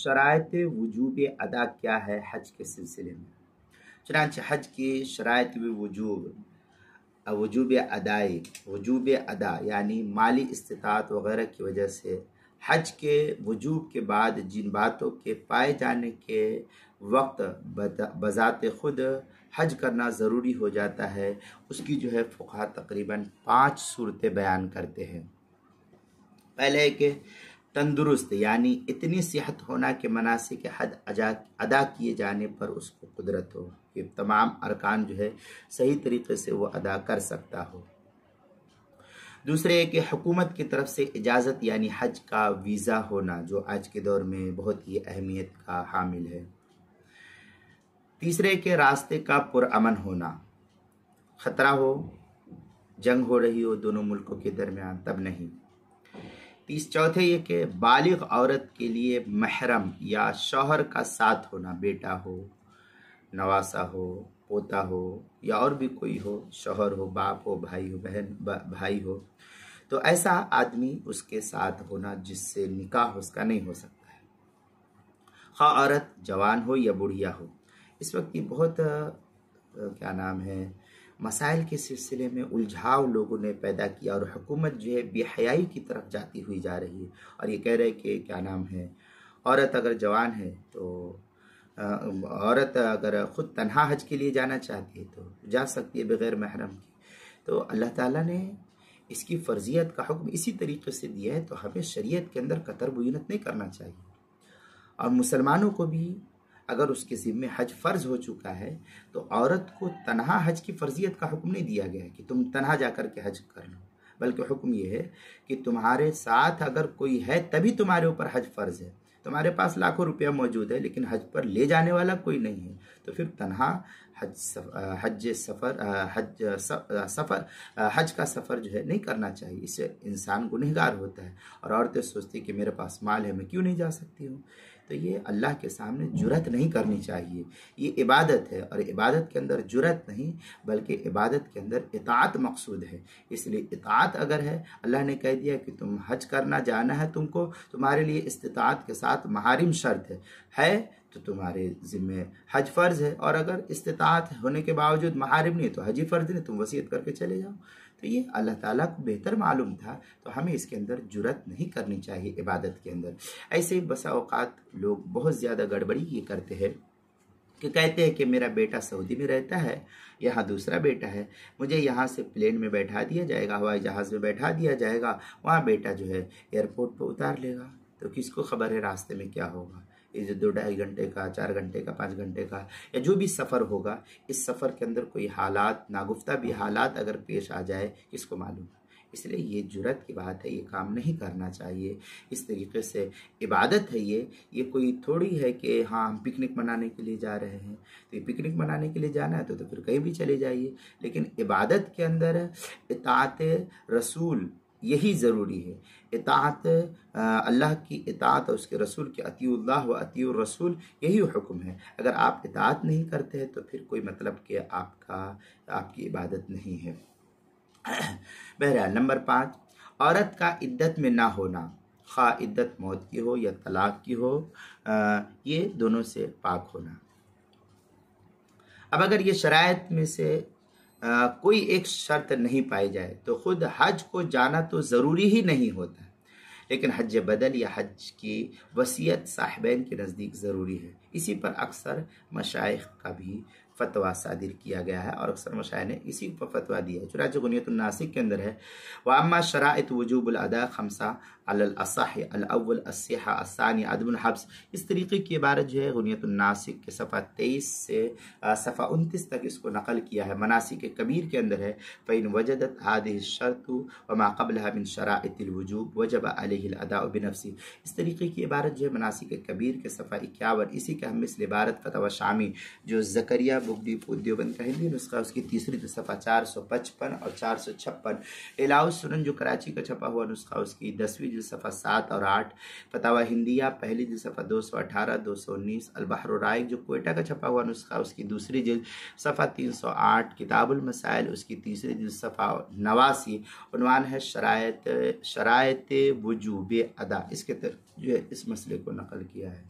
शराइत वजूब अदा क्या है हज के सिलसिले में। चुनांचे हज की शराइत वजूब अदा यानी माली इस्तिताअत वगैरह की वजह से हज के वजूब के बाद जिन बातों के पाए जाने के वक्त बजाते खुद हज करना ज़रूरी हो जाता है, उसकी जो है फुक़हा तकरीबन 5 सूरतें बयान करते हैं। पहले है कि तंदुरुस्त यानी इतनी सेहत होना कि मनासिक हज अदा किए जाने पर उसको कुदरत हो कि तमाम अरकान जो है सही तरीके से वो अदा कर सकता हो। दूसरे है कि हुकूमत की तरफ से इजाज़त यानी हज का वीज़ा होना, जो आज के दौर में बहुत ही अहमियत का हामिल है। तीसरे के रास्ते का पुरअमन होना, ख़तरा हो, जंग हो रही हो दोनों मुल्कों के दरमियान तब नहीं। चौथे ये कि बालिग औरत के लिए महरम या शौहर का साथ होना, बेटा हो, नवासा हो, पोता हो या और भी कोई हो, शौहर हो, बाप हो, भाई हो, बहन भाई हो, तो ऐसा आदमी उसके साथ होना जिससे निकाह उसका नहीं हो सकता है, खा औरत जवान हो या बुढ़िया हो। इस वक्त ये बहुत मसाइल के सिलसिले में उलझाव लोगों ने पैदा किया और हुकूमत जो है बेहयाई की तरफ जाती हुई जा रही है और ये कह रहे हैं कि औरत अगर जवान है तो औरत अगर ख़ुद तन्हा हज के लिए जाना चाहती है तो जा सकती है बग़ैर महरम की। तो अल्लाह ताला ने इसकी फ़र्जियत का हुक्म इसी तरीके से दिया है, तो हमें शरीयत के अंदर कतर बुयनत नहीं करना चाहिए। और मुसलमानों को भी अगर उसके ज़िम्मे हज फ़र्ज़ हो चुका है तो औरत को तन्हा हज की फ़र्जियत का हुक्म नहीं दिया गया है कि तुम तन्हा जा कर के हज कर लो, बल्कि हुक्म ये है कि तुम्हारे साथ अगर कोई है तभी तुम्हारे ऊपर हज फ़र्ज़ है। तुम्हारे पास लाखों रुपया मौजूद है लेकिन हज पर ले जाने वाला कोई नहीं है, तो फिर तन्हा हज का सफ़र जो है नहीं करना चाहिए। इससे इंसान गुनहगार होता है और औरतें सोचती कि मेरे पास माल है, मैं क्यों नहीं जा सकती हूँ। तो ये अल्लाह के सामने जुरत नहीं करनी चाहिए। ये इबादत है और इबादत के अंदर जुरत नहीं बल्कि इबादत के अंदर इताअत मकसूद है। इसलिए इताअत अगर है, अल्लाह ने कह दिया कि तुम हज करना जाना है, तुमको तुम्हारे लिए इस्तिताअत के साथ महारिम शर्त है तो तुम्हारे ज़िम्मे हज फ़र्ज़ है, और अगर इस्तिताअत होने के बावजूद महारिम नहीं तो हज ही फ़र्ज़ नहीं, तुम वसीयत करके चले जाओ। तो ये अल्लाह ताला को बेहतर मालूम था, तो हमें इसके अंदर जुरत नहीं करनी चाहिए इबादत के अंदर। ऐसे बसा औक़ात लोग बहुत ज़्यादा गड़बड़ी ये करते हैं कि कहते हैं कि मेरा बेटा सऊदी में रहता है, यहाँ दूसरा बेटा है, मुझे यहाँ से प्लेन में बैठा दिया जाएगा, हवाई जहाज़ में बैठा दिया जाएगा, वहाँ बेटा जो है एयरपोर्ट पर उतार लेगा। तो किसको खबर है रास्ते में क्या होगा। ये जो 2-2.5 घंटे का, 4 घंटे का, 5 घंटे का या जो भी सफ़र होगा, इस सफ़र के अंदर कोई हालात, नागुफ्ता भी हालात अगर पेश आ जाए, किसको मालूम। इसलिए ये जुरत की बात है, ये काम नहीं करना चाहिए। इस तरीके से इबादत है ये कोई थोड़ी है कि हाँ हम पिकनिक मनाने के लिए जा रहे हैं, तो ये पिकनिक मनाने के लिए जाना है तो फिर कहीं भी चले जाइए, लेकिन इबादत के अंदर इताअत रसूल यही ज़रूरी है। इताअत अल्लाह की इताअत और उसके रसूल की अतीउल्लाह व अतीउर रसूल, यही हुक्म है। अगर आप इताअत नहीं करते हैं तो फिर कोई मतलब कि आपकी इबादत नहीं है। बहरहाल नंबर 5, औरत का इद्दत में ना होना, खा इद्दत मौत की हो या तलाक की हो, ये दोनों से पाक होना। अब अगर ये शराइत में से कोई एक शर्त नहीं पाई जाए तो खुद हज को जाना तो ज़रूरी ही नहीं होता, लेकिन हज बदल या हज की वसीयत साहिबैन के नज़दीक ज़रूरी है। इसी पर अक्सर मशाइख का भी फतवा सादिर किया गया है और अक्सर मशाइख ने इसी पर फतवा दिया है। चुनांचे गुनियतुन नासिक के अंदर है, व अम्मा शराइत वजूबुल अदा खमसा अलल असह अल अव्वल अस्सिहा अस्सानी अदमुल हब्स। इस तरीके की इबारत जो है गुनियतुन नासिक के सफ़ा 23 से सफ़ा 29 तक इसको नकल किया है। मनासिक कबीर के अंदर है, फ़इन वजदत हादिहि शर्तु व मा क़ब्लहा मिन शराइतिल वजूब वजब अलैहिल अदाउ बिनफ्सी। इस तरीके की इबारत जो है मनासिक कबीर के सफ़ा 51, इसी का हम मिसल इबारत फतवा शामी जो ज़करिया बुगडी देवबंद का हिंदी नुस्खा उसकी तीसरी सफ़ा 455 और 456, इलाउस सुनन जो कराची का छपा हुआ नुस्खा उसकी 10वीं सफ़ा 7 और 8, फतावा हिंदिया पहली जिल्द सफ़ा 218 219, अल बहर राइक जो कोयटा का छपा हुआ नुस्खा उसकी दूसरी जिल्द सफ़ा 308, किताबुल मसाइल उसकी तीसरी जिल्द सफ़ा 89, उन्वान है शराइत वजूब अदा। इसके जो है इस मसले को नकल किया है।